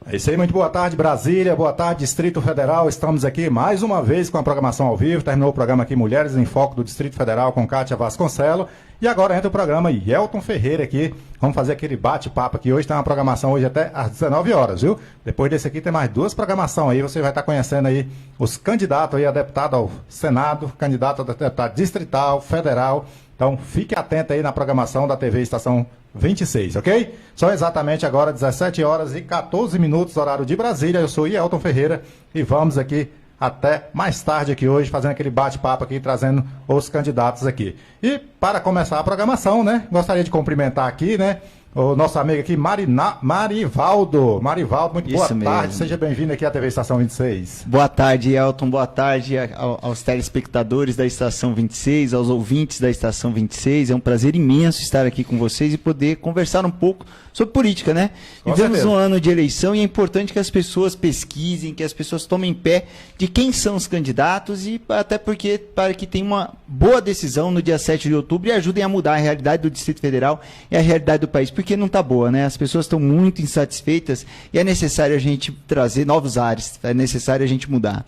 É isso aí, muito boa tarde, Brasília, boa tarde, Distrito Federal. Estamos aqui mais uma vez com a programação ao vivo. Terminou o programa aqui Mulheres em Foco do Distrito Federal com Kátia Vasconcelos. E agora entra o programa Yelton Ferreira aqui. Vamos fazer aquele bate-papo aqui. Hoje tem uma programação hoje até às 19 horas, viu? Depois desse aqui tem mais duas programações aí. Você vai estar conhecendo aí os candidatos aí a deputado ao Senado, candidato a deputado distrital, federal. Então fique atento aí na programação da TV Estação 26, ok? São exatamente agora 17 horas e 14 minutos, horário de Brasília. Eu sou Yelton Ferreira e vamos aqui até mais tarde aqui hoje, fazendo aquele bate-papo aqui, trazendo os candidatos aqui. E para começar a programação, né, gostaria de cumprimentar aqui, né, o nosso amigo aqui, Marivaldo. Marivaldo, muito boa tarde, seja bem-vindo aqui à TV Estação 26. Boa tarde, Elton, boa tarde aos telespectadores da Estação 26, aos ouvintes da Estação 26. É um prazer imenso estar aqui com vocês e poder conversar um pouco sobre política, né? Vivemos um ano de eleição e é importante que as pessoas pesquisem, que as pessoas tomem pé de quem são os candidatos e até porque para que tenham uma boa decisão no dia 7 de outubro e ajudem a mudar a realidade do Distrito Federal e a realidade do país, porque não está boa, né? As pessoas estão muito insatisfeitas e é necessário a gente trazer novos ares, é necessário a gente mudar.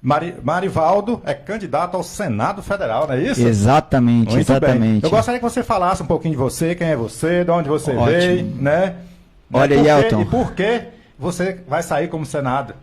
Marivaldo é candidato ao Senado Federal, não é isso? Exatamente, muito exatamente. Bem. Eu gostaria que você falasse um pouquinho de você, quem é você, de onde você veio, né? Olha, Yelton. E por que você vai sair como Senado?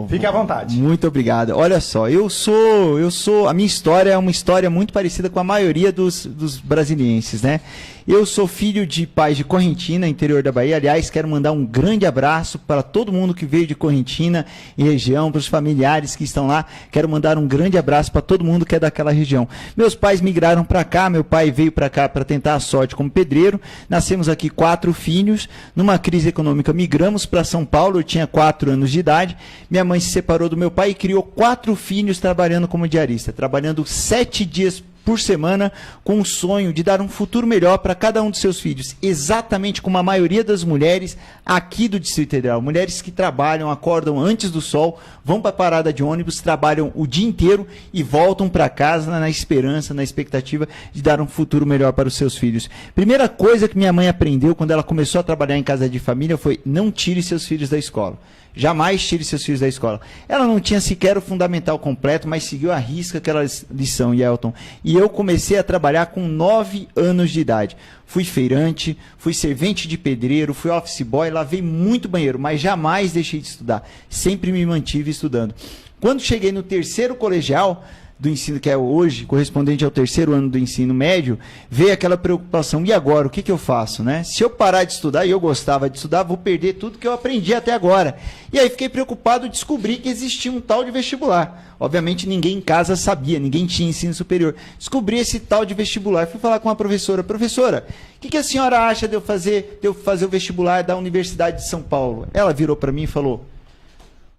Fique à vontade. Muito obrigado. Olha só, a minha história é uma história muito parecida com a maioria dos brasilienses, né? Eu sou filho de pais de Correntina, interior da Bahia. Aliás, quero mandar um grande abraço para todo mundo que veio de Correntina e região, para os familiares que estão lá. Quero mandar um grande abraço para todo mundo que é daquela região. Meus pais migraram para cá, meu pai veio para cá para tentar a sorte como pedreiro. Nascemos aqui 4 filhos. Numa crise econômica, migramos para São Paulo, eu tinha 4 anos de idade. Minha mãe se separou do meu pai e criou 4 filhos trabalhando como diarista, trabalhando 7 dias por semana, com o sonho de dar um futuro melhor para cada um dos seus filhos, exatamente como a maioria das mulheres aqui do Distrito Federal, mulheres que trabalham, acordam antes do sol, vão para a parada de ônibus, trabalham o dia inteiro e voltam para casa na esperança, na expectativa de dar um futuro melhor para os seus filhos. Primeira coisa que minha mãe aprendeu quando ela começou a trabalhar em casa de família foi: não tire seus filhos da escola. Jamais tire seus filhos da escola. Ela não tinha sequer o fundamental completo, mas seguiu à risca aquela lição, Yelton. E eu comecei a trabalhar com 9 anos de idade. Fui feirante, fui servente de pedreiro, fui office boy, lavei muito banheiro, mas jamais deixei de estudar. Sempre me mantive estudando. Quando cheguei no 3º colegial do ensino, que é hoje, correspondente ao 3º ano do ensino médio, veio aquela preocupação: e agora, o que eu faço, né? Se eu parar de estudar, e eu gostava de estudar, vou perder tudo que eu aprendi até agora. E aí fiquei preocupado, descobri que existia um tal de vestibular. Obviamente ninguém em casa sabia, ninguém tinha ensino superior. Descobri esse tal de vestibular, fui falar com a professora: professora, o que a senhora acha de eu fazer o vestibular da Universidade de São Paulo? Ela virou para mim e falou: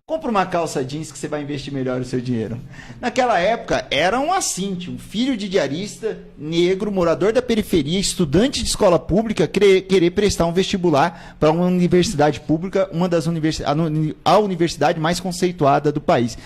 compra uma calça jeans que você vai investir melhor o seu dinheiro. Naquela época, era um assinte, um filho de diarista, negro, morador da periferia, estudante de escola pública, querer prestar um vestibular para uma universidade pública, a universidade mais conceituada do país.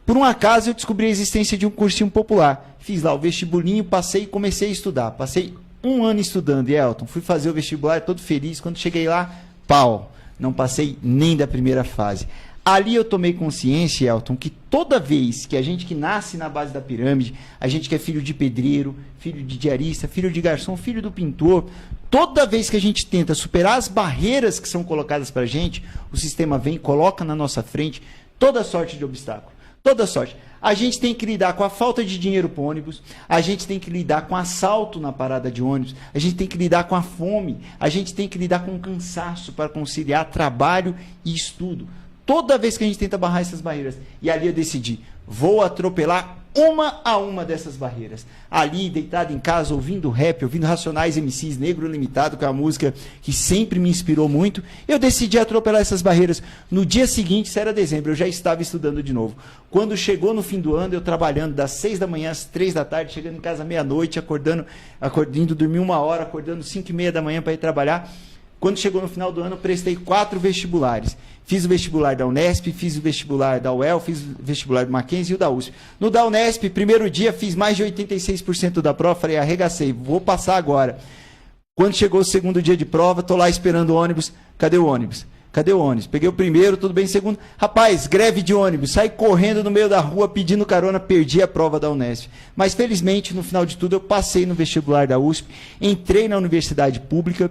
Por um acaso, eu descobri a existência de um cursinho popular. Fiz lá o vestibulinho, passei e comecei a estudar. Passei 1 ano estudando, Yelton. Fui fazer o vestibular todo feliz. Quando cheguei lá, pau, não passei nem da primeira fase. Ali eu tomei consciência, Elton, que toda vez que a gente que nasce na base da pirâmide, a gente que é filho de pedreiro, filho de diarista, filho de garçom, filho do pintor, toda vez que a gente tenta superar as barreiras que são colocadas para a gente, o sistema vem e coloca na nossa frente toda sorte de obstáculo. Toda sorte. A gente tem que lidar com a falta de dinheiro para o ônibus, a gente tem que lidar com assalto na parada de ônibus, a gente tem que lidar com a fome, a gente tem que lidar com o cansaço para conciliar trabalho e estudo. Toda vez que a gente tenta barrar essas barreiras. E ali eu decidi: vou atropelar uma a uma dessas barreiras. Ali, deitado em casa, ouvindo rap, ouvindo Racionais MCs, Negro Limitado, que é uma música que sempre me inspirou muito, eu decidi atropelar essas barreiras. No dia seguinte, isso era dezembro, eu já estava estudando de novo. Quando chegou no fim do ano, eu trabalhando das 6 da manhã às 3 da tarde, chegando em casa meia-noite, indo dormir 1 hora, acordando 5h30 da manhã para ir trabalhar. Quando chegou no final do ano, eu prestei 4 vestibulares. Fiz o vestibular da Unesp, fiz o vestibular da UEL, fiz o vestibular do Mackenzie e o da USP. No da Unesp, primeiro dia, fiz mais de 86% da prova, falei: arregacei, vou passar agora. Quando chegou o segundo dia de prova, estou lá esperando o ônibus. Cadê o ônibus? Cadê o ônibus? Peguei o primeiro, tudo bem, segundo. Rapaz, greve de ônibus, saí correndo no meio da rua pedindo carona, perdi a prova da Unesp. Mas felizmente, no final de tudo, eu passei no vestibular da USP, entrei na universidade pública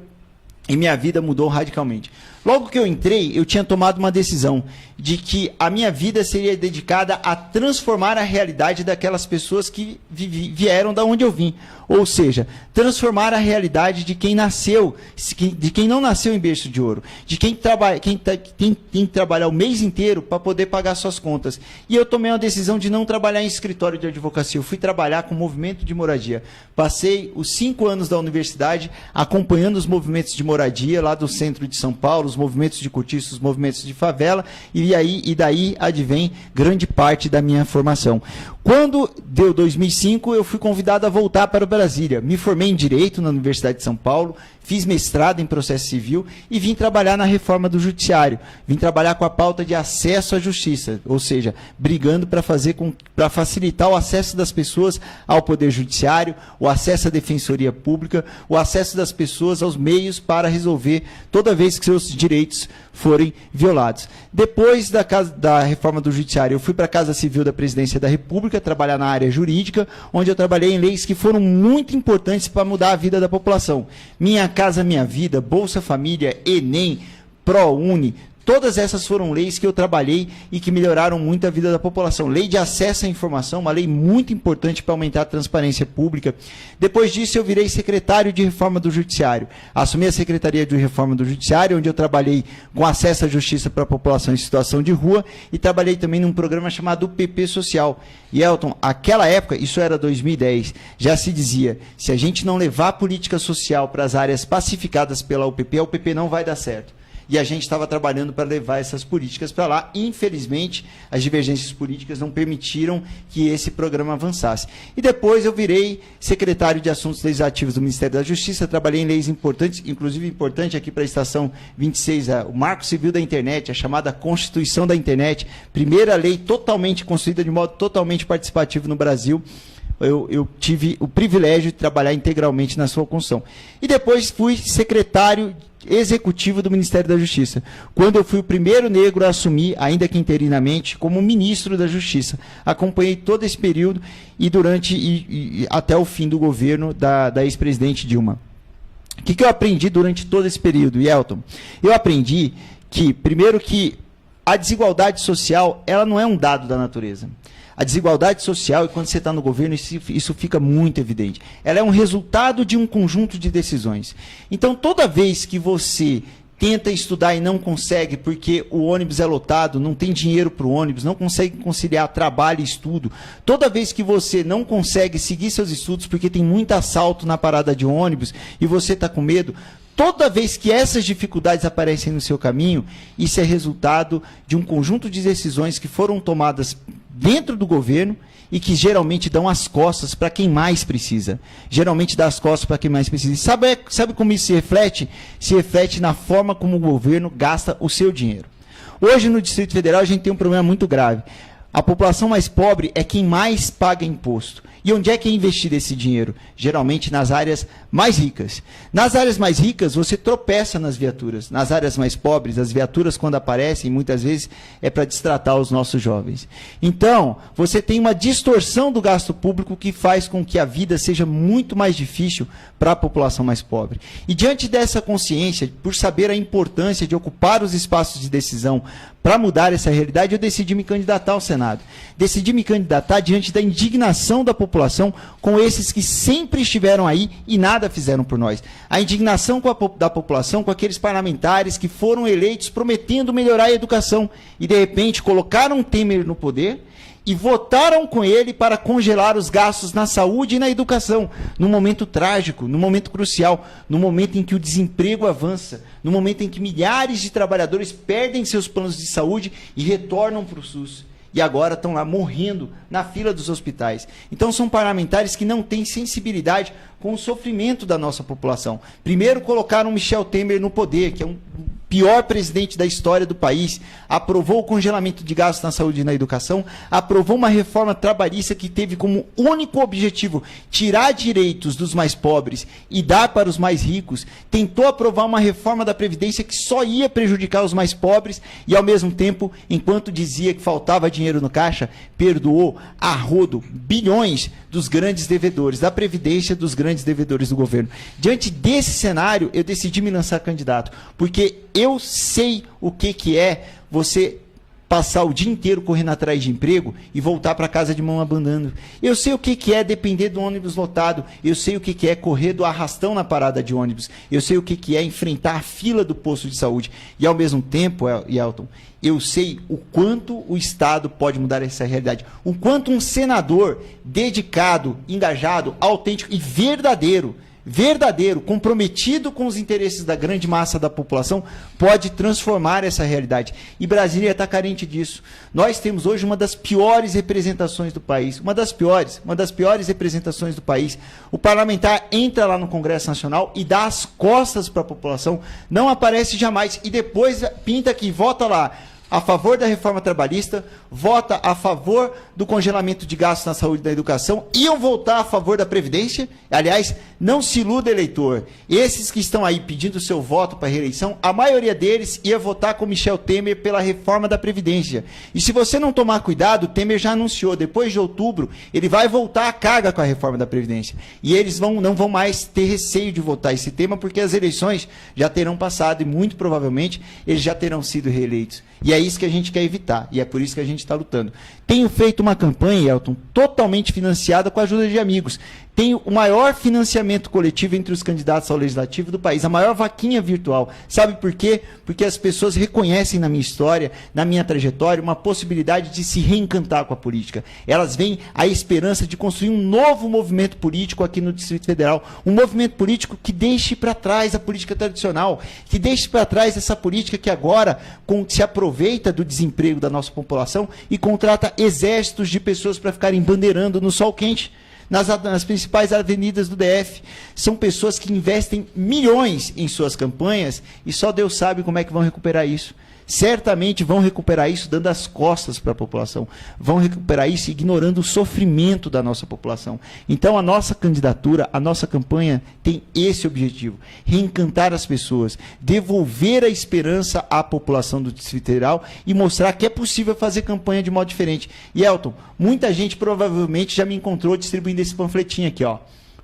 e minha vida mudou radicalmente. Logo que eu entrei, eu tinha tomado uma decisão de que a minha vida seria dedicada a transformar a realidade daquelas pessoas que vieram da onde eu vim. Ou seja, transformar a realidade de quem nasceu, de quem não nasceu em berço de ouro, de quem tem que trabalhar o mês inteiro para poder pagar suas contas. E eu tomei uma decisão de não trabalhar em escritório de advocacia, eu fui trabalhar com o movimento de moradia. Passei os 5 anos da universidade acompanhando os movimentos de moradia lá do centro de São Paulo, os movimentos de cortiço, os movimentos de favela, e daí advém grande parte da minha formação. Quando deu 2005, eu fui convidado a voltar para Brasília. Me formei em Direito na Universidade de São Paulo, fiz mestrado em Processo Civil e vim trabalhar na reforma do Judiciário. Vim trabalhar com a pauta de acesso à justiça, ou seja, brigando para facilitar o acesso das pessoas ao Poder Judiciário, o acesso à Defensoria Pública, o acesso das pessoas aos meios para resolver toda vez que seus direitos forem violados. Depois da reforma do Judiciário, eu fui para a Casa Civil da Presidência da República, trabalhar na área jurídica, onde eu trabalhei em leis que foram muito importantes para mudar a vida da população. Minha Casa Minha Vida, Bolsa Família, Enem, ProUni, todas essas foram leis que eu trabalhei e que melhoraram muito a vida da população. Lei de acesso à informação, uma lei muito importante para aumentar a transparência pública. Depois disso, eu virei secretário de Reforma do Judiciário. Assumi a Secretaria de Reforma do Judiciário, onde eu trabalhei com acesso à justiça para a população em situação de rua e trabalhei também num programa chamado PP Social. E, Elton, aquela época, isso era 2010, já se dizia, se a gente não levar a política social para as áreas pacificadas pela UPP, a UPP não vai dar certo. E a gente estava trabalhando para levar essas políticas para lá. Infelizmente, as divergências políticas não permitiram que esse programa avançasse. E depois eu virei secretário de Assuntos Legislativos do Ministério da Justiça, trabalhei em leis importantes, inclusive importante aqui para a Estação 26, o Marco Civil da Internet, a chamada Constituição da Internet, primeira lei totalmente construída de modo totalmente participativo no Brasil. Eu tive o privilégio de trabalhar integralmente na sua construção. E depois fui secretário executivo do Ministério da Justiça, quando eu fui o primeiro negro a assumir, ainda que interinamente, como ministro da Justiça. Acompanhei todo esse período e até o fim do governo da ex-presidente Dilma. O que eu aprendi durante todo esse período, Yelton? Eu aprendi que, primeiro, que a desigualdade social ela não é um dado da natureza. A desigualdade social, e quando você está no governo, isso fica muito evidente. Ela é um resultado de um conjunto de decisões. Então, toda vez que você tenta estudar e não consegue, porque o ônibus é lotado, não tem dinheiro para o ônibus, não consegue conciliar trabalho e estudo, toda vez que você não consegue seguir seus estudos, porque tem muito assalto na parada de ônibus, e você está com medo, toda vez que essas dificuldades aparecem no seu caminho, isso é resultado de um conjunto de decisões que foram tomadas dentro do governo e que geralmente dão as costas para quem mais precisa. Geralmente dá as costas para quem mais precisa. E sabe como isso se reflete? Se reflete na forma como o governo gasta o seu dinheiro. Hoje, no Distrito Federal, a gente tem um problema muito grave. A população mais pobre é quem mais paga imposto. E onde é que é investido esse dinheiro? Geralmente nas áreas mais ricas. Nas áreas mais ricas, você tropeça nas viaturas. Nas áreas mais pobres, as viaturas, quando aparecem, muitas vezes é para distratar os nossos jovens. Então, você tem uma distorção do gasto público que faz com que a vida seja muito mais difícil para a população mais pobre. E diante dessa consciência, por saber a importância de ocupar os espaços de decisão para mudar essa realidade, eu decidi me candidatar ao Senado. Decidi me candidatar diante da indignação da população com esses que sempre estiveram aí e nada fizeram por nós. A indignação da população com aqueles parlamentares que foram eleitos prometendo melhorar a educação e, de repente, colocaram Temer no poder e votaram com ele para congelar os gastos na saúde e na educação, num momento trágico, num momento crucial, no momento em que o desemprego avança, no momento em que milhares de trabalhadores perdem seus planos de saúde e retornam para o SUS. E agora estão lá morrendo na fila dos hospitais. Então são parlamentares que não têm sensibilidade com o sofrimento da nossa população. Primeiro colocaram Michel Temer no poder, que é um pior presidente da história do país, aprovou o congelamento de gastos na saúde e na educação, aprovou uma reforma trabalhista que teve como único objetivo tirar direitos dos mais pobres e dar para os mais ricos, tentou aprovar uma reforma da Previdência que só ia prejudicar os mais pobres e, ao mesmo tempo, enquanto dizia que faltava dinheiro no caixa, perdoou a rodo bilhões dos grandes devedores da Previdência, dos grandes devedores do governo. Diante desse cenário, eu decidi me lançar candidato, porque eu sei o que é você passar o dia inteiro correndo atrás de emprego e voltar para casa de mão abanando. Eu sei o que é depender do ônibus lotado, eu sei o que é correr do arrastão na parada de ônibus, eu sei o que é enfrentar a fila do posto de saúde. E, ao mesmo tempo, Elton, eu sei o quanto o Estado pode mudar essa realidade, o quanto um senador dedicado, engajado, autêntico e verdadeiro, comprometido com os interesses da grande massa da população, pode transformar essa realidade. E Brasília está carente disso. Nós temos hoje uma das piores representações do país, uma das piores representações do país. O parlamentar entra lá no Congresso Nacional e dá as costas para a população, não aparece jamais, e depois pinta aqui, vota lá a favor da reforma trabalhista, vota a favor do congelamento de gastos na saúde e na educação, iam votar a favor da Previdência. Aliás, não se iluda, eleitor. Esses que estão aí pedindo seu voto para a reeleição, a maioria deles ia votar com Michel Temer pela reforma da Previdência. E se você não tomar cuidado, Temer já anunciou, depois de outubro, ele vai voltar a carga com a reforma da Previdência. E eles não vão mais ter receio de votar esse tema, porque as eleições já terão passado e, muito provavelmente, eles já terão sido reeleitos. E é isso que a gente quer evitar, e é por isso que a gente está lutando. Tenho feito uma campanha, Elton, totalmente financiada com a ajuda de amigos. Tenho o maior financiamento coletivo entre os candidatos ao Legislativo do país, a maior vaquinha virtual. Sabe por quê? Porque as pessoas reconhecem na minha história, na minha trajetória, uma possibilidade de se reencantar com a política. Elas veem a esperança de construir um novo movimento político aqui no Distrito Federal, um movimento político que deixe para trás a política tradicional, que deixe para trás essa política que agora se aproveita do desemprego da nossa população e contrata exércitos de pessoas para ficarem bandeirando no sol quente. Nas principais avenidas do DF. São pessoas que investem milhões em suas campanhas e só Deus sabe como é que vão recuperar isso. Certamente vão recuperar isso dando as costas para a população. Vão recuperar isso ignorando o sofrimento da nossa população. Então a nossa candidatura, a nossa campanha tem esse objetivo. Reencantar as pessoas, devolver a esperança à população do Distrito Federal e mostrar que é possível fazer campanha de modo diferente. E Elton, muita gente provavelmente já me encontrou distribuindo esse panfletinho aqui, ó.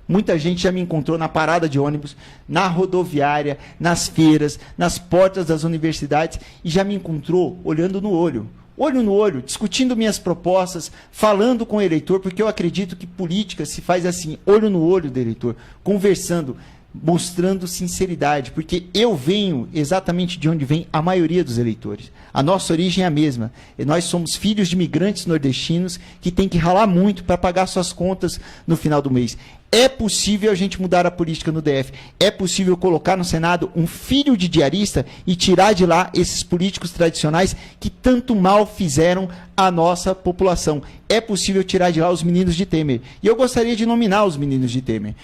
Muita gente já me encontrou na parada de ônibus, na rodoviária, nas feiras, nas portas das universidades e já me encontrou olhando no olho no olho, discutindo minhas propostas, falando com o eleitor, porque eu acredito que política se faz assim, olho no olho do eleitor, conversando, mostrando sinceridade, porque eu venho exatamente de onde vem a maioria dos eleitores. A nossa origem é a mesma. E nós somos filhos de imigrantes nordestinos que têm que ralar muito para pagar suas contas no final do mês. É possível a gente mudar a política no DF. É possível colocar no Senado um filho de diarista e tirar de lá esses políticos tradicionais que tanto mal fizeram à nossa população. É possível tirar de lá os meninos de Temer. E eu gostaria de nominar os meninos de Temer.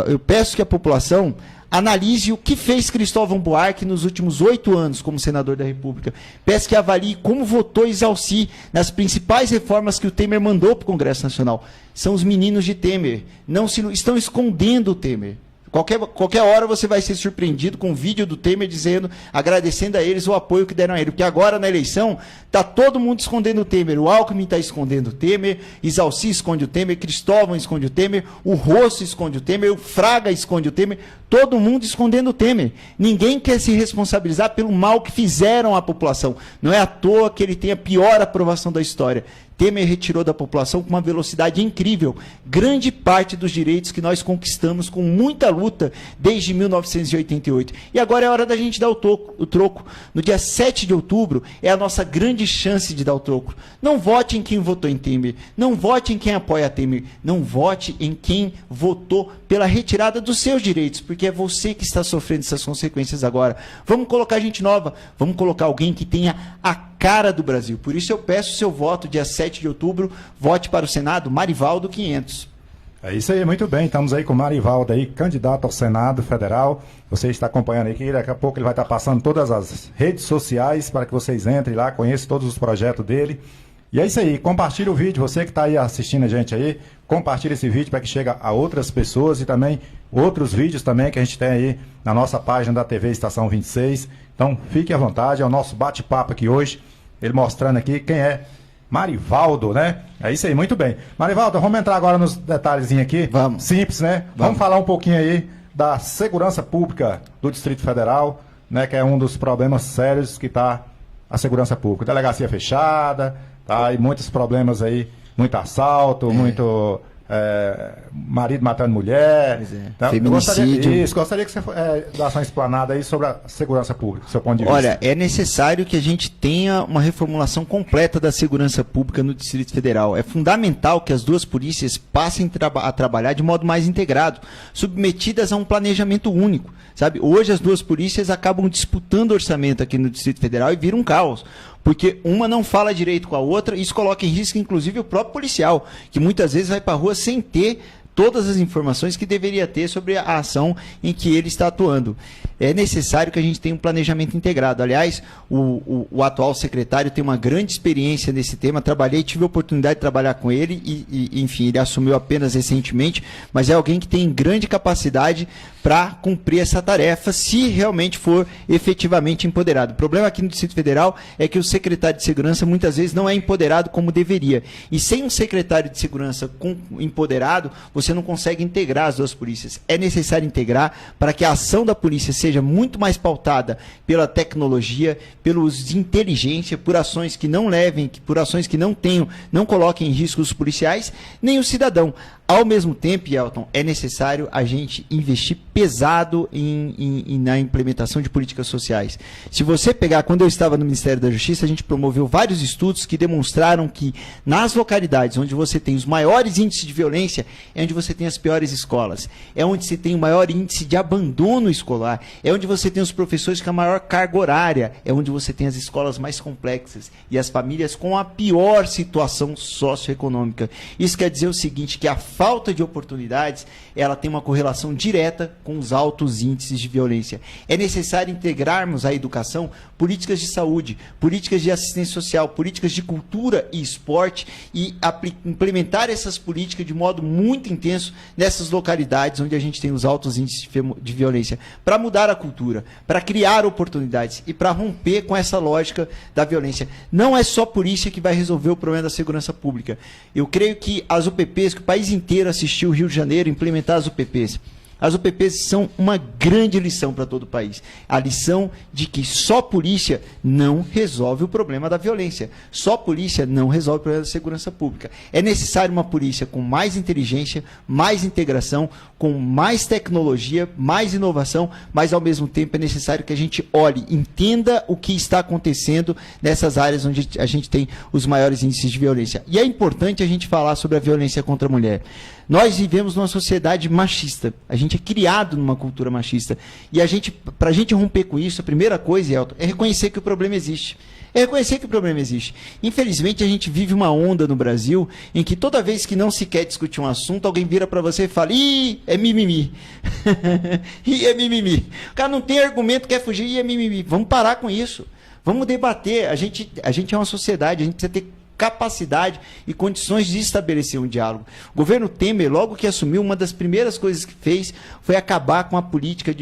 Eu peço que a população analise o que fez Cristóvão Buarque nos últimos 8 anos como senador da República. Peço que avalie como votou Isalci nas principais reformas que o Temer mandou para o Congresso Nacional. São os meninos de Temer. Estão escondendo o Temer. Qualquer hora você vai ser surpreendido com um vídeo do Temer dizendo, agradecendo a eles o apoio que deram a ele. Porque agora, na eleição, está todo mundo escondendo o Temer. O Alckmin está escondendo o Temer, Isalci esconde o Temer, Cristóvão esconde o Temer, o Rosso esconde o Temer, o Fraga esconde o Temer. Todo mundo escondendo o Temer. Ninguém quer se responsabilizar pelo mal que fizeram à população. Não é à toa que ele tem a pior aprovação da história. Temer retirou da população com uma velocidade incrível grande parte dos direitos que nós conquistamos com muita luta desde 1988. E agora é hora da gente dar o troco. No dia 7 de outubro é a nossa grande chance de dar o troco. Não vote em quem votou em Temer. Não vote em quem apoia Temer. Não vote em quem votou pela retirada dos seus direitos, porque é você que está sofrendo essas consequências agora. Vamos colocar gente nova. Vamos colocar alguém que tenha a cara do Brasil. Por isso eu peço o seu voto dia 7 de outubro. Vote para o Senado, Marivaldo 500. É isso aí, muito bem. Estamos aí com o Marivaldo aí, candidato ao Senado Federal. Você está acompanhando aqui, daqui a pouco ele vai estar passando todas as redes sociais para que vocês entrem lá, conheçam todos os projetos dele. E é isso aí, compartilhe o vídeo, você que está aí assistindo a gente aí, compartilhe esse vídeo para que chegue a outras pessoas e também outros vídeos também que a gente tem aí na nossa página da TV Estação 26. Então fique à vontade, é o nosso bate-papo aqui hoje, ele mostrando aqui quem é Marivaldo, né? É isso aí, muito bem. Marivaldo, vamos entrar agora nos detalhezinhos aqui. Vamos. Simples, né? Vamos falar um pouquinho aí da segurança pública do Distrito Federal, né? Que é um dos problemas sérios que está a segurança pública. Delegacia fechada, tá? E muitos problemas aí, muito assalto, muito marido matando mulher. Então, feminicídio. Gostaria que você desse uma explanada aí sobre a segurança pública, do seu ponto de vista. Olha, é necessário que a gente tenha uma reformulação completa da segurança pública no Distrito Federal. É fundamental que as duas polícias passem a trabalhar de modo mais integrado, submetidas a um planejamento único. Sabe? Hoje as duas polícias acabam disputando orçamento aqui no Distrito Federal e vira um caos. Porque uma não fala direito com a outra, e isso coloca em risco, inclusive, o próprio policial, que muitas vezes vai para a rua sem ter todas as informações que deveria ter sobre a ação em que ele está atuando. É necessário que a gente tenha um planejamento integrado. Aliás, o atual secretário tem uma grande experiência nesse tema. Tive a oportunidade de trabalhar com ele e, enfim, ele assumiu apenas recentemente, mas é alguém que tem grande capacidade para cumprir essa tarefa, se realmente for efetivamente empoderado. O problema aqui no Distrito Federal é que o secretário de Segurança muitas vezes não é empoderado como deveria. E sem um secretário de Segurança empoderado, você não consegue integrar as duas polícias. É necessário integrar para que a ação da polícia seja muito mais pautada pela tecnologia, pelo uso de inteligência, por ações que não levem, por ações que não coloquem em risco os policiais, nem o cidadão. Ao mesmo tempo, Elton, é necessário a gente investir pesado na implementação de políticas sociais. Se você pegar, quando eu estava no Ministério da Justiça, a gente promoveu vários estudos que demonstraram que nas localidades onde você tem os maiores índices de violência, é onde você tem as piores escolas, é onde se tem o maior índice de abandono escolar, é onde você tem os professores com a maior carga horária, é onde você tem as escolas mais complexas e as famílias com a pior situação socioeconômica. Isso quer dizer o seguinte, que a falta de oportunidades, ela tem uma correlação direta com os altos índices de violência. É necessário integrarmos à educação políticas de saúde, políticas de assistência social, políticas de cultura e esporte e implementar essas políticas de modo muito intenso nessas localidades onde a gente tem os altos índices de violência, para mudar a cultura, para criar oportunidades e para romper com essa lógica da violência. Não é só polícia que vai resolver o problema da segurança pública. Eu creio que as UPPs, que o país inteiro assistiu o Rio de Janeiro implementar as UPPs. As UPPs são uma grande lição para todo o país. A lição de que só polícia não resolve o problema da violência. Só polícia não resolve o problema da segurança pública. É necessário uma polícia com mais inteligência, mais integração, com mais tecnologia, mais inovação, mas ao mesmo tempo é necessário que a gente olhe, entenda o que está acontecendo nessas áreas onde a gente tem os maiores índices de violência. E é importante a gente falar sobre a violência contra a mulher. Nós vivemos numa sociedade machista. A gente é criado numa cultura machista. E para a gente romper com isso, a primeira coisa, Elton, é reconhecer que o problema existe. É reconhecer que o problema existe. Infelizmente, a gente vive uma onda no Brasil em que toda vez que não se quer discutir um assunto, alguém vira para você e fala, ih, é mimimi. Ih, é mimimi. O cara não tem argumento, quer fugir, ih, é mimimi. Vamos parar com isso. Vamos debater. A gente é uma sociedade, a gente precisa ter capacidade e condições de estabelecer um diálogo. O governo Temer, logo que assumiu, uma das primeiras coisas que fez foi acabar com a política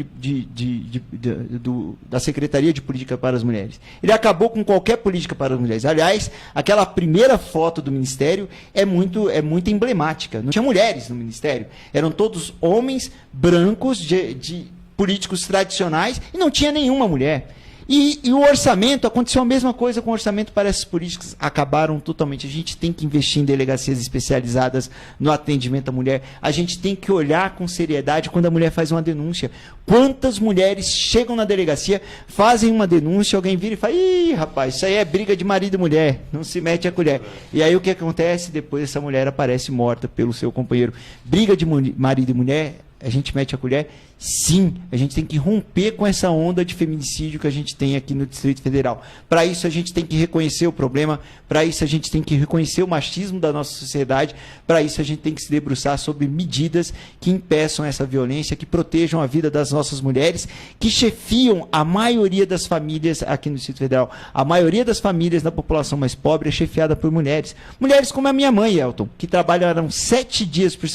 da Secretaria de Política para as Mulheres. Ele acabou com qualquer política para as mulheres. Aliás, aquela primeira foto do Ministério é muito emblemática. Não tinha mulheres no Ministério. Eram todos homens brancos de políticos tradicionais e não tinha nenhuma mulher. E o orçamento, aconteceu a mesma coisa com o orçamento para essas políticas, acabaram totalmente. A gente tem que investir em delegacias especializadas no atendimento à mulher, a gente tem que olhar com seriedade quando a mulher faz uma denúncia. Quantas mulheres chegam na delegacia, fazem uma denúncia, alguém vira e fala, ih, rapaz, isso aí é briga de marido e mulher, não se mete a colher. E aí o que acontece? Depois essa mulher aparece morta pelo seu companheiro. Briga de marido e mulher, a gente mete a colher Sim, a gente tem que romper com essa onda de feminicídio que a gente tem aqui no Distrito Federal. Para isso a gente tem que reconhecer o problema, para isso a gente tem que reconhecer o machismo da nossa sociedade, para isso a gente tem que se debruçar sobre medidas que impeçam essa violência, que protejam a vida das nossas mulheres, que chefiam a maioria das famílias aqui no Distrito Federal. A maioria das famílias da população mais pobre é chefiada por mulheres. Mulheres como a minha mãe, Elton, que trabalham 7 dias por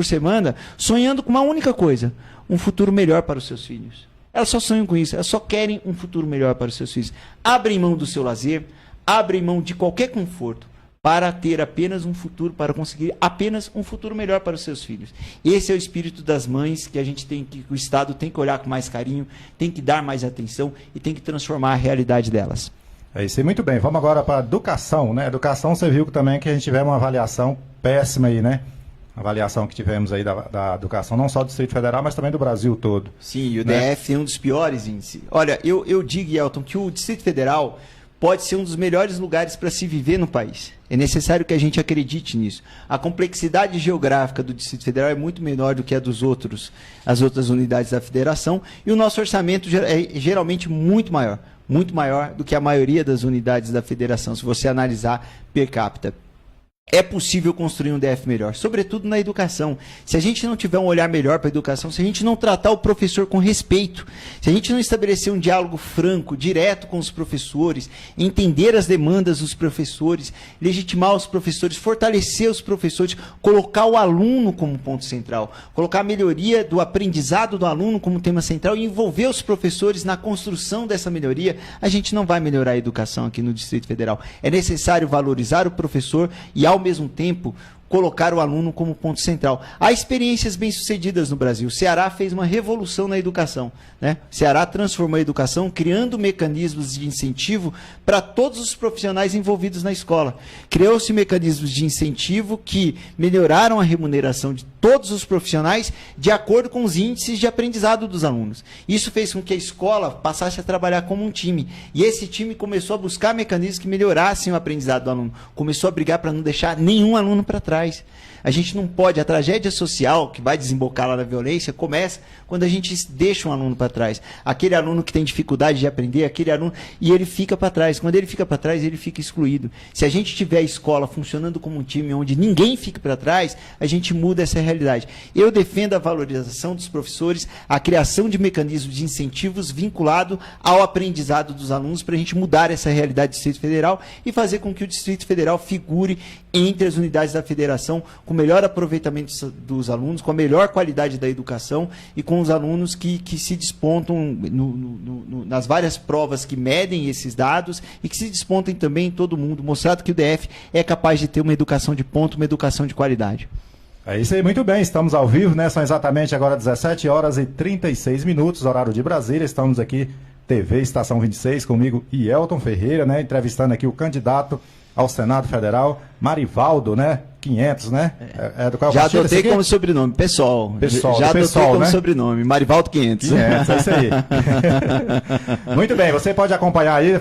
semana, sonhando com uma única coisa, um futuro melhor para os seus filhos. Elas só sonham com isso, elas só querem um futuro melhor para os seus filhos. Abrem mão do seu lazer, abrem mão de qualquer conforto para ter apenas um futuro, para conseguir apenas um futuro melhor para os seus filhos. Esse é o espírito das mães que que o Estado tem que olhar com mais carinho, tem que dar mais atenção e tem que transformar a realidade delas. É isso aí, muito bem. Vamos agora para a educação, né? Educação, você viu também que a gente tiver uma avaliação péssima aí, né? Avaliação que tivemos aí da educação, não só do Distrito Federal, mas também do Brasil todo. Sim, e o DF tem um dos piores índices. Olha, eu digo, Elton, que o Distrito Federal pode ser um dos melhores lugares para se viver no país. É necessário que a gente acredite nisso. A complexidade geográfica do Distrito Federal é muito menor do que a as outras unidades da federação, e o nosso orçamento é geralmente muito maior do que a maioria das unidades da federação, se você analisar per capita. É possível construir um DF melhor, sobretudo na educação. Se a gente não tiver um olhar melhor para a educação, se a gente não tratar o professor com respeito, se a gente não estabelecer um diálogo franco, direto com os professores, entender as demandas dos professores, legitimar os professores, fortalecer os professores, colocar o aluno como ponto central, colocar a melhoria do aprendizado do aluno como tema central e envolver os professores na construção dessa melhoria, a gente não vai melhorar a educação aqui no Distrito Federal. É necessário valorizar o professor e, ao mesmo tempo, colocar o aluno como ponto central. Há experiências bem-sucedidas no Brasil. O Ceará fez uma revolução na educação, né? O Ceará transformou a educação criando mecanismos de incentivo para todos os profissionais envolvidos na escola. Criou-se mecanismos de incentivo que melhoraram a remuneração de todos os profissionais de acordo com os índices de aprendizado dos alunos. Isso fez com que a escola passasse a trabalhar como um time. E esse time começou a buscar mecanismos que melhorassem o aprendizado do aluno. Começou a brigar para não deixar nenhum aluno para trás. A gente não pode, a tragédia social que vai desembocar lá na violência começa quando a gente deixa um aluno para trás. Aquele aluno que tem dificuldade de aprender, aquele aluno, e ele fica para trás. Quando ele fica para trás, ele fica excluído. Se a gente tiver a escola funcionando como um time onde ninguém fica para trás, a gente muda essa realidade. Eu defendo a valorização dos professores, a criação de mecanismos de incentivos vinculado ao aprendizado dos alunos para a gente mudar essa realidade do Distrito Federal e fazer com que o Distrito Federal figure entre as unidades da federação com melhor aproveitamento dos alunos, com a melhor qualidade da educação e com os alunos que se despontam nas várias provas que medem esses dados e que se despontem também em todo mundo, mostrado que o DF é capaz de ter uma educação de ponto, uma educação de qualidade. É isso aí, muito bem, estamos ao vivo, né? São exatamente agora 17 horas e 36 minutos, horário de Brasília, estamos aqui, TV Estação 26, comigo e Elton Ferreira, né? Entrevistando aqui o candidato ao Senado Federal, Marivaldo, né? 500, né? É do qual já adotei como sobrenome, pessoal. Já adotei como sobrenome, Marivaldo 500. 500, é isso aí. Muito bem, você pode acompanhar aí,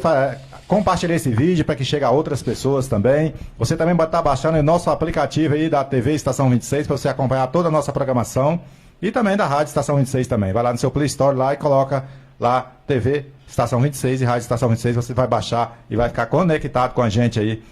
compartilhar esse vídeo para que chegue a outras pessoas também. Você também pode estar baixando o nosso aplicativo aí da TV Estação 26 para você acompanhar toda a nossa programação e também da Rádio Estação 26 também. Vai lá no seu Play Store lá e coloca lá TV Estação 26 e Rádio Estação 26, você vai baixar e vai ficar conectado com a gente aí,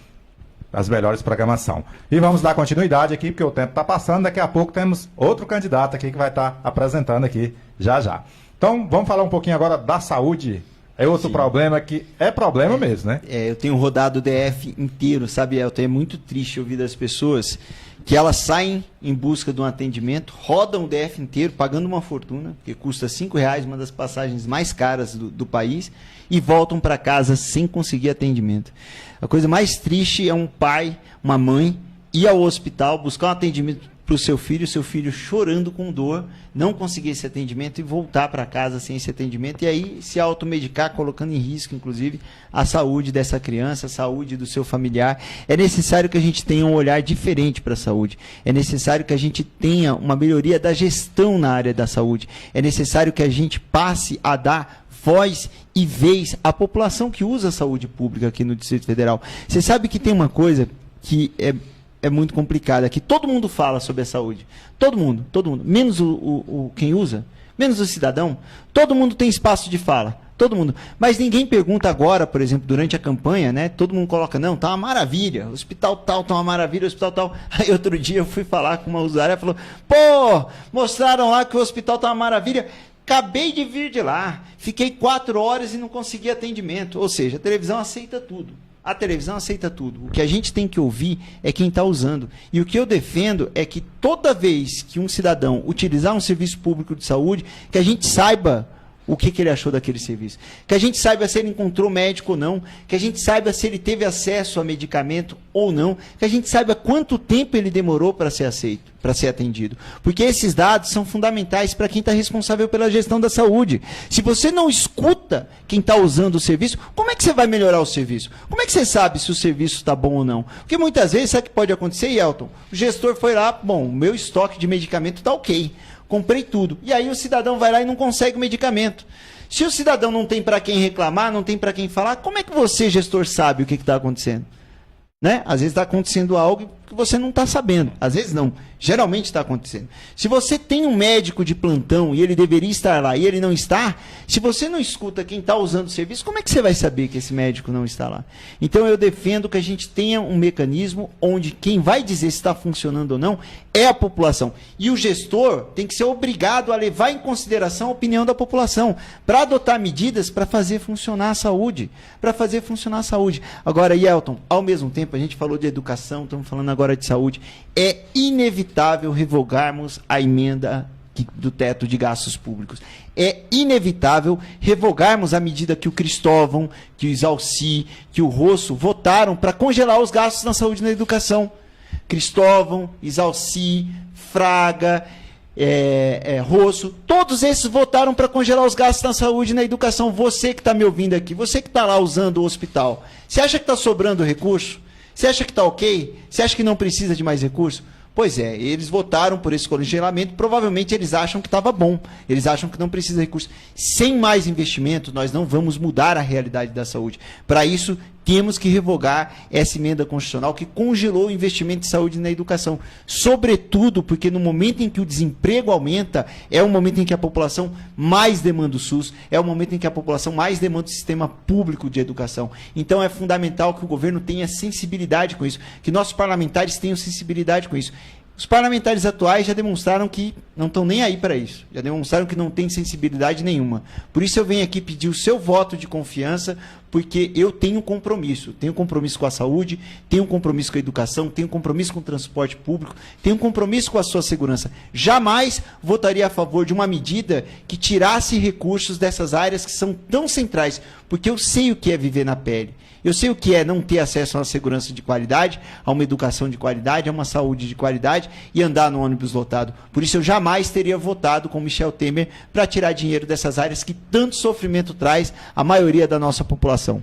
as melhores programação. E vamos dar continuidade aqui, porque o tempo está passando, daqui a pouco temos outro candidato aqui que vai estar apresentando aqui já já. Então, vamos falar um pouquinho agora da saúde. É outro problema que é problema mesmo, né? Eu tenho rodado o DF inteiro, sabe, Elton? É muito triste ouvir das pessoas que elas saem em busca de um atendimento, rodam o DF inteiro, pagando uma fortuna, que custa R$5, uma das passagens mais caras do país, e voltam para casa sem conseguir atendimento. A coisa mais triste é um pai, uma mãe, ir ao hospital, buscar um atendimento para o seu filho chorando com dor, não conseguir esse atendimento e voltar para casa sem esse atendimento, e aí se automedicar, colocando em risco, inclusive, a saúde dessa criança, a saúde do seu familiar. É necessário que a gente tenha um olhar diferente para a saúde. É necessário que a gente tenha uma melhoria da gestão na área da saúde. É necessário que a gente passe a dar voz e vez à população que usa a saúde pública aqui no Distrito Federal. Você sabe que tem uma coisa que é muito complicada. Aqui todo mundo fala sobre a saúde. Todo mundo. Menos quem usa, menos o cidadão. Todo mundo tem espaço de fala. Todo mundo. Mas ninguém pergunta agora, por exemplo, durante a campanha, né? Todo mundo coloca, não, tá uma maravilha, hospital tal, tá uma maravilha, hospital tal. Aí outro dia eu fui falar com uma usuária e falou, pô, mostraram lá que o hospital tá uma maravilha. Acabei de vir de lá, fiquei 4 horas e não consegui atendimento. Ou seja, a televisão aceita tudo. A televisão aceita tudo. O que a gente tem que ouvir é quem está usando. E o que eu defendo é que toda vez que um cidadão utilizar um serviço público de saúde, que a gente saiba o que ele achou daquele serviço. Que a gente saiba se ele encontrou médico ou não, que a gente saiba se ele teve acesso a medicamento ou não, que a gente saiba quanto tempo ele demorou para ser aceito, para ser atendido. Porque esses dados são fundamentais para quem está responsável pela gestão da saúde. Se você não escuta quem está usando o serviço, como é que você vai melhorar o serviço? Como é que você sabe se o serviço está bom ou não? Porque muitas vezes, sabe o que pode acontecer, Elton? O gestor foi lá, bom, o meu estoque de medicamento está ok. Comprei tudo. E aí o cidadão vai lá e não consegue o medicamento. Se o cidadão não tem para quem reclamar, não tem para quem falar, como é que você, gestor, sabe o que está acontecendo? Né? Às vezes está acontecendo algo que você não está sabendo. Às vezes não. Geralmente está acontecendo. Se você tem um médico de plantão e ele deveria estar lá e ele não está, se você não escuta quem está usando o serviço, como é que você vai saber que esse médico não está lá? Então eu defendo que a gente tenha um mecanismo onde quem vai dizer se está funcionando ou não é a população. E o gestor tem que ser obrigado a levar em consideração a opinião da população para adotar medidas para fazer funcionar a saúde. Para fazer funcionar a saúde. Agora, Yelton, ao mesmo tempo, a gente falou de educação, estamos falando agora de saúde, é inevitável revogarmos a emenda do teto de gastos públicos. É inevitável revogarmos a medida que o Cristóvão, que o Isalci, que o Rosso votaram para congelar os gastos na saúde e na educação. Cristóvão, Isalci, Fraga, Rosso, todos esses votaram para congelar os gastos na saúde e na educação. Você que está me ouvindo aqui, você que está lá usando o hospital, você acha que está sobrando recurso? Você acha que está ok? Você acha que não precisa de mais recurso? Pois é, eles votaram por esse congelamento, provavelmente eles acham que estava bom, eles acham que não precisa de recurso. Sem mais investimento, nós não vamos mudar a realidade da saúde. Para isso, temos que revogar essa emenda constitucional que congelou o investimento em saúde e na educação. Sobretudo porque no momento em que o desemprego aumenta, é o momento em que a população mais demanda o SUS, é o momento em que a população mais demanda o sistema público de educação. Então é fundamental que o governo tenha sensibilidade com isso, que nossos parlamentares tenham sensibilidade com isso. Os parlamentares atuais já demonstraram que não estão nem aí para isso. Já demonstraram que não têm sensibilidade nenhuma. Por isso eu venho aqui pedir o seu voto de confiança, porque eu tenho compromisso. Tenho compromisso com a saúde, tenho compromisso com a educação, tenho compromisso com o transporte público, tenho compromisso com a sua segurança. Jamais votaria a favor de uma medida que tirasse recursos dessas áreas que são tão centrais, porque eu sei o que é viver na pele. Eu sei o que é não ter acesso a uma segurança de qualidade, a uma educação de qualidade, a uma saúde de qualidade e andar no ônibus lotado. Por isso eu jamais teria votado com Michel Temer para tirar dinheiro dessas áreas que tanto sofrimento traz à maioria da nossa população.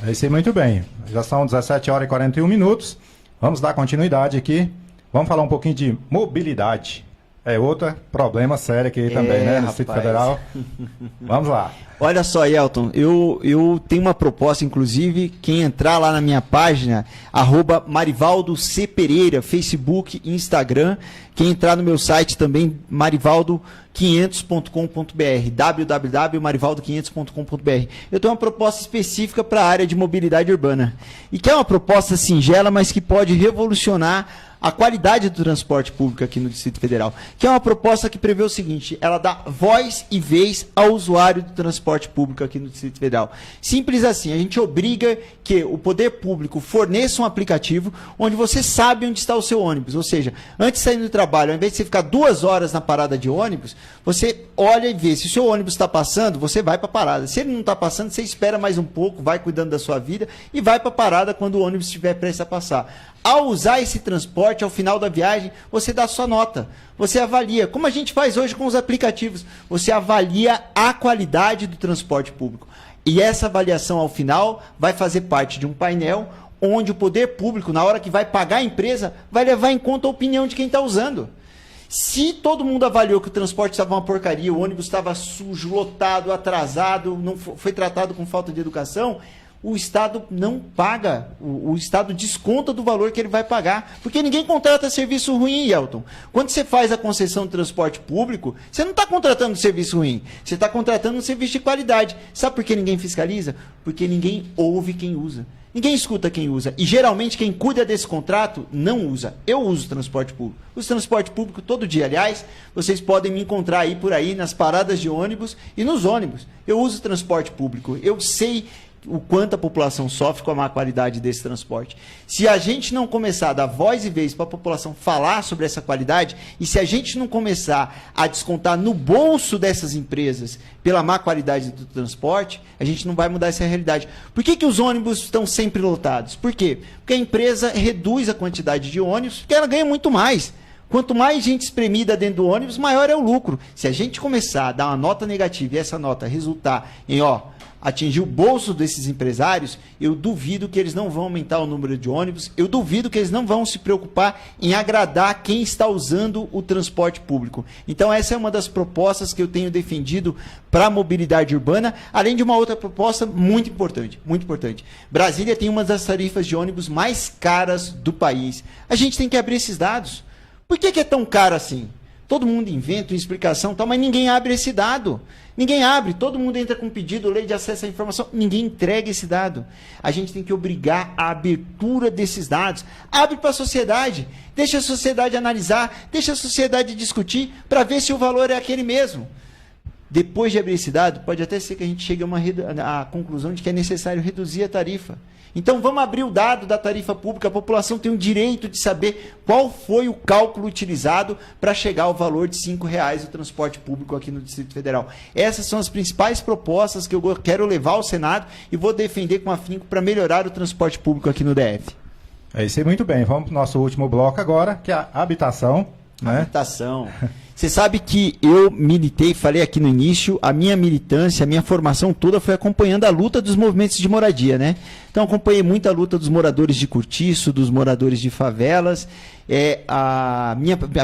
É isso aí, muito bem. Já são 17 horas e 41 minutos. Vamos dar continuidade aqui. Vamos falar um pouquinho de mobilidade. É outro problema sério aqui também, né, no Distrito Federal. Vamos lá. Olha só, Yelton, eu tenho uma proposta, inclusive, quem entrar lá na minha página, @MarivaldoCPereira, Facebook e Instagram, quem entrar no meu site também, marivaldo500.com.br, www.marivaldo500.com.br. Eu tenho uma proposta específica para a área de mobilidade urbana, e que é uma proposta singela, mas que pode revolucionar a qualidade do transporte público aqui no Distrito Federal, que é uma proposta que prevê o seguinte: ela dá voz e vez ao usuário do transporte público aqui no Distrito Federal. Simples assim, a gente obriga que o poder público forneça um aplicativo onde você sabe onde está o seu ônibus, ou seja, antes de sair do trabalho, ao invés de você ficar 2 horas na parada de ônibus, você olha e vê, se o seu ônibus está passando, você vai para a parada, se ele não está passando, você espera mais um pouco, vai cuidando da sua vida e vai para a parada quando o ônibus estiver prestes a passar. Ao usar esse transporte, ao final da viagem, você dá sua nota. Você avalia, como a gente faz hoje com os aplicativos. Você avalia a qualidade do transporte público. E essa avaliação, ao final, vai fazer parte de um painel onde o poder público, na hora que vai pagar a empresa, vai levar em conta a opinião de quem está usando. Se todo mundo avaliou que o transporte estava uma porcaria, o ônibus estava sujo, lotado, atrasado, não foi tratado com falta de educação, o Estado não paga, o Estado desconta do valor que ele vai pagar, porque ninguém contrata serviço ruim, Elton. Quando você faz a concessão de transporte público, você não está contratando um serviço ruim, você está contratando um serviço de qualidade. Sabe por que ninguém fiscaliza? Porque ninguém ouve quem usa. Ninguém escuta quem usa. E geralmente quem cuida desse contrato não usa. Eu uso transporte público. Uso transporte público todo dia. Aliás, vocês podem me encontrar aí por aí nas paradas de ônibus e nos ônibus. Eu uso transporte público. Eu sei o quanto a população sofre com a má qualidade desse transporte. Se a gente não começar a dar voz e vez para a população falar sobre essa qualidade, e se a gente não começar a descontar no bolso dessas empresas pela má qualidade do transporte, a gente não vai mudar essa realidade. Por que os ônibus estão sempre lotados? Por quê? Porque a empresa reduz a quantidade de ônibus, porque ela ganha muito mais. Quanto mais gente espremida dentro do ônibus, maior é o lucro. Se a gente começar a dar uma nota negativa e essa nota resultar em, atingir o bolso desses empresários, eu duvido que eles não vão aumentar o número de ônibus, eu duvido que eles não vão se preocupar em agradar quem está usando o transporte público. Então essa é uma das propostas que eu tenho defendido para a mobilidade urbana, além de uma outra proposta muito importante, muito importante. Brasília tem uma das tarifas de ônibus mais caras do país. A gente tem que abrir esses dados. Por que é tão caro assim? Todo mundo inventa uma explicação, mas ninguém abre esse dado. Ninguém abre, todo mundo entra com pedido, lei de acesso à informação, ninguém entrega esse dado. A gente tem que obrigar a abertura desses dados. Abre para a sociedade, deixa a sociedade analisar, deixa a sociedade discutir para ver se o valor é aquele mesmo. Depois de abrir esse dado, pode até ser que a gente chegue à conclusão de que é necessário reduzir a tarifa. Então vamos abrir o dado da tarifa pública, a população tem o direito de saber qual foi o cálculo utilizado para chegar ao valor de R$5 o transporte público aqui no Distrito Federal. Essas são as principais propostas que eu quero levar ao Senado e vou defender com afinco para melhorar o transporte público aqui no DF. É isso aí, muito bem. Vamos para o nosso último bloco agora, que é a habitação. Né? Habitação. Você sabe que eu militei, falei aqui no início, a minha militância, a minha formação toda foi acompanhando a luta dos movimentos de moradia, né? Então acompanhei muito a luta dos moradores de cortiço, dos moradores de favelas. A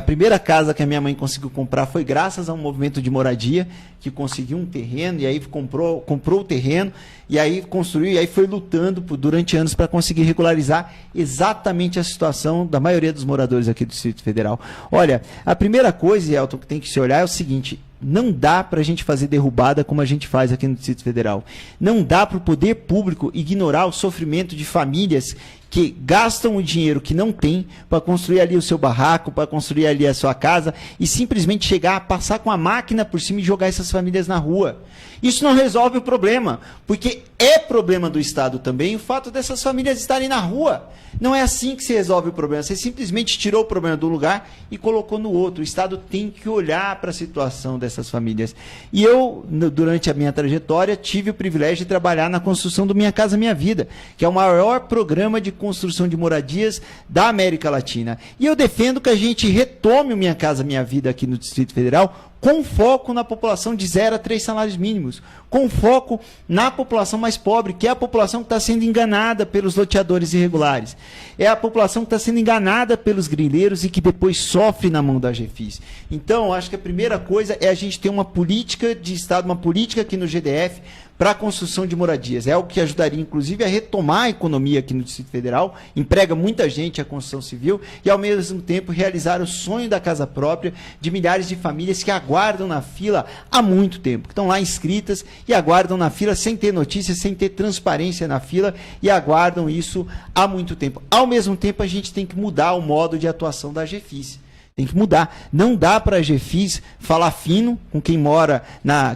primeira casa que a minha mãe conseguiu comprar foi graças a um movimento de moradia, que conseguiu um terreno, e aí comprou o terreno, e aí construiu, e aí foi lutando durante anos para conseguir regularizar exatamente a situação da maioria dos moradores aqui do Distrito Federal. Olha, a primeira coisa, Elton, que tem que se olhar é o seguinte: não dá para a gente fazer derrubada como a gente faz aqui no Distrito Federal. Não dá para o poder público ignorar o sofrimento de famílias que gastam o dinheiro que não tem para construir ali o seu barraco, para construir ali a sua casa e simplesmente chegar a passar com a máquina por cima e jogar essas famílias na rua. Isso não resolve o problema, porque é problema do Estado também o fato dessas famílias estarem na rua. Não é assim que se resolve o problema. Você simplesmente tirou o problema do lugar e colocou no outro. O Estado tem que olhar para a situação dessas famílias. E eu, durante a minha trajetória, tive o privilégio de trabalhar na construção do Minha Casa Minha Vida, que é o maior programa de construção de moradias da América Latina. E eu defendo que a gente retome o Minha Casa Minha Vida aqui no Distrito Federal, com foco na população de 0 a 3 salários mínimos, com foco na população mais pobre, que é a população que está sendo enganada pelos loteadores irregulares. É a população que está sendo enganada pelos grileiros e que depois sofre na mão da GFIS. Então, acho que a primeira coisa é a gente ter uma política de Estado, uma política aqui no GDF, para a construção de moradias. É algo que ajudaria, inclusive, a retomar a economia aqui no Distrito Federal, emprega muita gente a construção civil e, ao mesmo tempo, realizar o sonho da casa própria de milhares de famílias que aguardam na fila há muito tempo, que estão lá inscritas e aguardam na fila sem ter notícias, sem ter transparência na fila e aguardam isso há muito tempo. Ao mesmo tempo, a gente tem que mudar o modo de atuação da GFIS. Tem que mudar. Não dá para a GFIS falar fino com quem mora,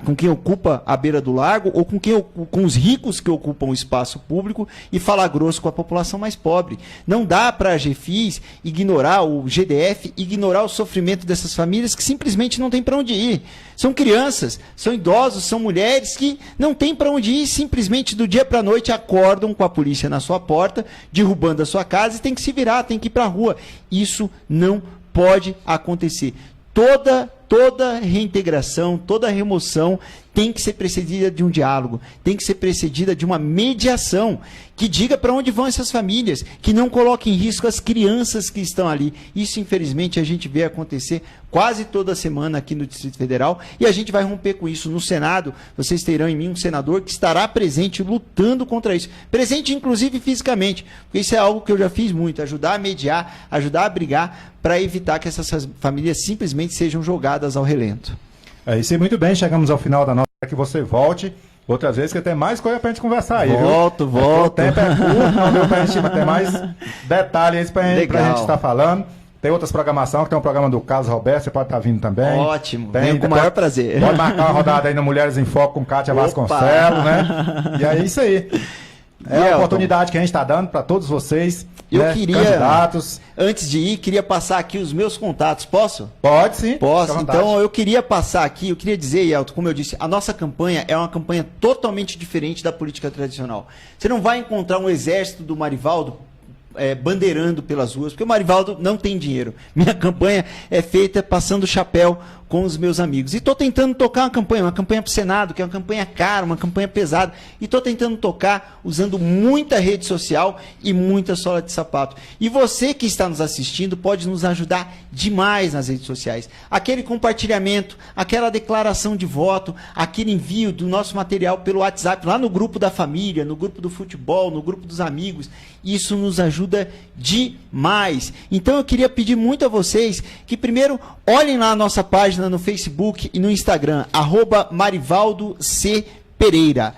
com quem ocupa a beira do largo ou com os ricos que ocupam o espaço público e falar grosso com a população mais pobre. Não dá para a GFIS ignorar, o GDF, ignorar o sofrimento dessas famílias que simplesmente não tem para onde ir. São crianças, são idosos, são mulheres que não têm para onde ir, simplesmente do dia para a noite acordam com a polícia na sua porta, derrubando a sua casa e tem que se virar, tem que ir para a rua. Isso não pode acontecer. toda reintegração, toda remoção tem que ser precedida de um diálogo, tem que ser precedida de uma mediação que diga para onde vão essas famílias, que não coloque em risco as crianças que estão ali. Isso, infelizmente, a gente vê acontecer quase toda semana aqui no Distrito Federal e a gente vai romper com isso. No Senado, vocês terão em mim um senador que estará presente lutando contra isso. Presente, inclusive, fisicamente, porque isso é algo que eu já fiz muito, ajudar a mediar, ajudar a brigar para evitar que essas famílias simplesmente sejam jogadas ao relento. É isso aí, muito bem, chegamos ao final da nossa, que você volte outras vezes, que tem mais coisa pra gente conversar aí, volto, viu? Volto. O tempo é curto, não deu pra gente ter mais detalhes pra gente estar falando. Tem outras programações, que tem um programa do Carlos Roberto, você pode estar vindo também. Ótimo, venho com o maior prazer. Pode marcar uma rodada aí no Mulheres em Foco com Kátia Vasconcelos, né? E é isso aí. É a oportunidade que a gente está dando para todos vocês, candidatos. Antes de ir, queria passar aqui os meus contatos. Posso? Pode sim. Posso. Então, eu queria passar aqui, eu queria dizer, Yelton, como eu disse, a nossa campanha é uma campanha totalmente diferente da política tradicional. Você não vai encontrar um exército do Marivaldo bandeirando pelas ruas, porque o Marivaldo não tem dinheiro. Minha campanha é feita passando chapéu com os meus amigos. E estou tentando tocar uma campanha para o Senado, que é uma campanha cara, uma campanha pesada. E estou tentando tocar usando muita rede social e muita sola de sapato. E você que está nos assistindo pode nos ajudar demais nas redes sociais. Aquele compartilhamento, aquela declaração de voto, aquele envio do nosso material pelo WhatsApp, lá no grupo da família, no grupo do futebol, no grupo dos amigos. Isso nos ajuda demais. Então eu queria pedir muito a vocês que primeiro olhem lá a nossa página no Facebook e no Instagram, @MarivaldoCPereira.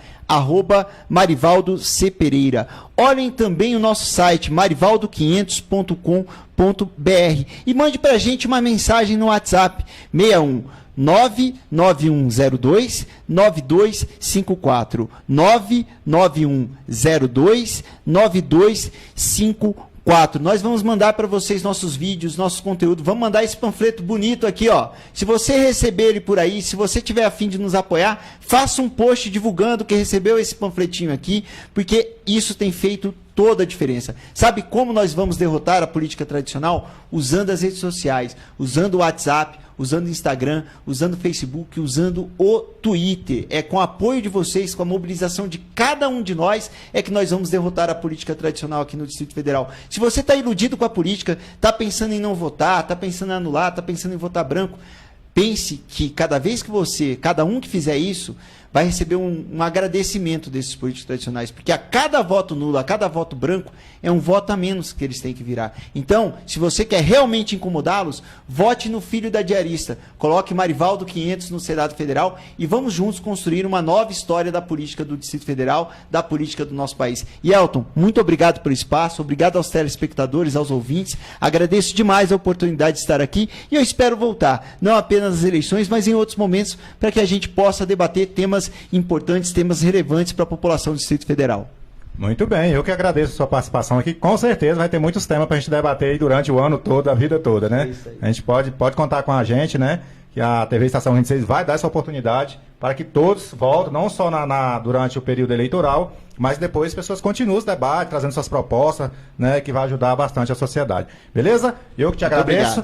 @MarivaldoCPereira. Olhem também o nosso site, marivaldo500.com.br, e mande para a gente uma mensagem no WhatsApp, 61 99102 9254 99102 9254. Nós vamos mandar para vocês nossos vídeos, nosso conteúdo. Vamos mandar esse panfleto bonito aqui, ó. Se você receber ele por aí, se você tiver a fim de nos apoiar, faça um post divulgando que recebeu esse panfletinho aqui, porque isso tem feito toda a diferença. Sabe como nós vamos derrotar a política tradicional? Usando as redes sociais, usando o WhatsApp, usando o Instagram, usando o Facebook, usando o Twitter. É com o apoio de vocês, com a mobilização de cada um de nós, é que nós vamos derrotar a política tradicional aqui no Distrito Federal. Se você está iludido com a política, está pensando em não votar, está pensando em anular, está pensando em votar branco, pense que cada vez que cada um que fizer isso, vai receber um agradecimento desses políticos tradicionais, porque a cada voto nulo, a cada voto branco, é um voto a menos que eles têm que virar. Então, se você quer realmente incomodá-los, vote no filho da diarista, coloque Marivaldo 500 no Senado Federal e vamos juntos construir uma nova história da política do Distrito Federal, da política do nosso país. E Elton, muito obrigado pelo espaço, obrigado aos telespectadores, aos ouvintes, agradeço demais a oportunidade de estar aqui e eu espero voltar, não apenas nas eleições, mas em outros momentos, para que a gente possa debater temas importantes, temas relevantes para a população do Distrito Federal. Muito bem, eu que agradeço a sua participação aqui. Com certeza vai ter muitos temas para a gente debater aí durante o ano todo, a vida toda, né? A gente pode contar com a gente, né? Que a TV Estação 26 vai dar essa oportunidade para que todos voltem, não só durante o período eleitoral, mas depois as pessoas continuem os debates, trazendo suas propostas, né, que vai ajudar bastante a sociedade. Beleza? Eu que te agradeço.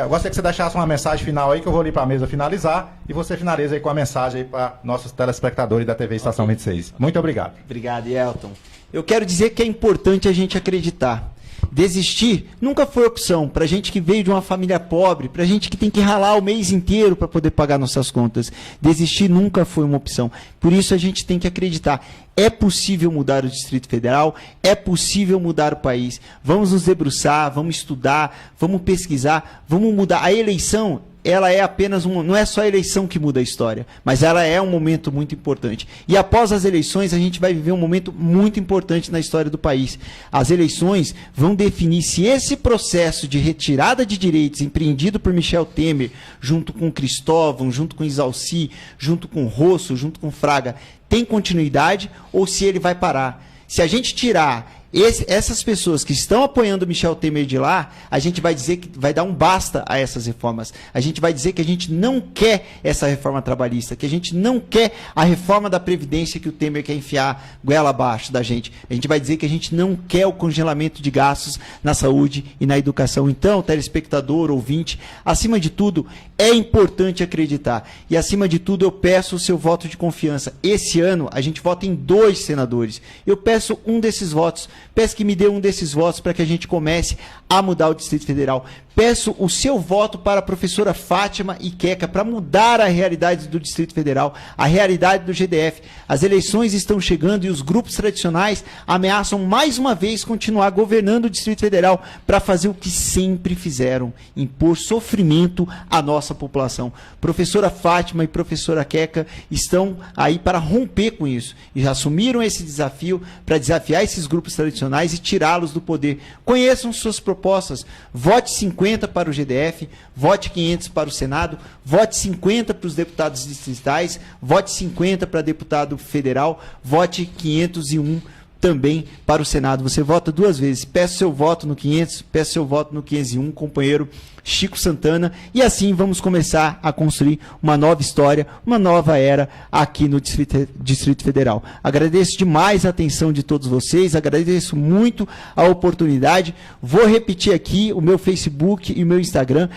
Gostaria que você deixasse uma mensagem final aí, que eu vou ali para a mesa finalizar, e você finaliza aí com a mensagem aí para nossos telespectadores da TV Estação 26. Muito obrigado. Obrigado, Elton. Eu quero dizer que é importante a gente acreditar. Desistir nunca foi opção para gente que veio de uma família pobre, para gente que tem que ralar o mês inteiro para poder pagar nossas contas. Desistir nunca foi uma opção. Por isso a gente tem que acreditar. É possível mudar o Distrito Federal, é possível mudar o país. Vamos nos debruçar, vamos estudar, vamos pesquisar, vamos mudar. A eleição, ela é apenas não é só a eleição que muda a história, mas ela é um momento muito importante. E após as eleições, a gente vai viver um momento muito importante na história do país. As eleições vão definir se esse processo de retirada de direitos empreendido por Michel Temer, junto com Cristóvão, junto com Isalci, junto com Rosso, junto com Fraga, tem continuidade ou se ele vai parar. Se a gente tirar Essas pessoas que estão apoiando o Michel Temer de lá, a gente vai dizer que vai dar um basta a essas reformas. A gente vai dizer que a gente não quer essa reforma trabalhista, que a gente não quer a reforma da Previdência que o Temer quer enfiar goela abaixo da gente. A gente vai dizer que a gente não quer o congelamento de gastos na saúde e na educação. Então, telespectador, ouvinte, acima de tudo, é importante acreditar. E acima de tudo, eu peço o seu voto de confiança. Esse ano, a gente vota em 2 senadores. Eu peço um desses votos. Peço que me dê um desses votos para que a gente comece a mudar o Distrito Federal. Peço o seu voto para a professora Fátima e Queca para mudar a realidade do Distrito Federal, a realidade do GDF. As eleições estão chegando e os grupos tradicionais ameaçam mais uma vez continuar governando o Distrito Federal para fazer o que sempre fizeram, impor sofrimento à nossa população. Professora Fátima e professora Queca estão aí para romper com isso e assumiram esse desafio para desafiar esses grupos tradicionais e tirá-los do poder. Conheçam suas propostas, vote 50 para o GDF, vote 500 para o Senado, vote 50 para os deputados distritais, vote 50 para deputado federal, vote 501 também para o Senado. Você vota 2 vezes. Peço seu voto no 500, peço seu voto no 501, companheiro Chico Santana, e assim vamos começar a construir uma nova história, uma nova era aqui no Distrito Federal. Agradeço demais a atenção de todos vocês, agradeço muito a oportunidade. Vou repetir aqui o meu Facebook e o meu Instagram,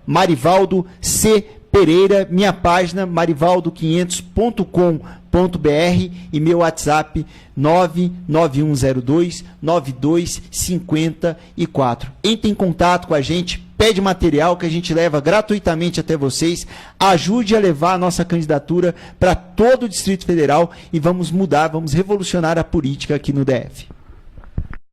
@Marivaldo C. Pereira, minha página marivaldo500.com.br e meu WhatsApp 99102-9254. Entre em contato com a gente, pede material que a gente leva gratuitamente até vocês, ajude a levar a nossa candidatura para todo o Distrito Federal e vamos mudar, vamos revolucionar a política aqui no DF.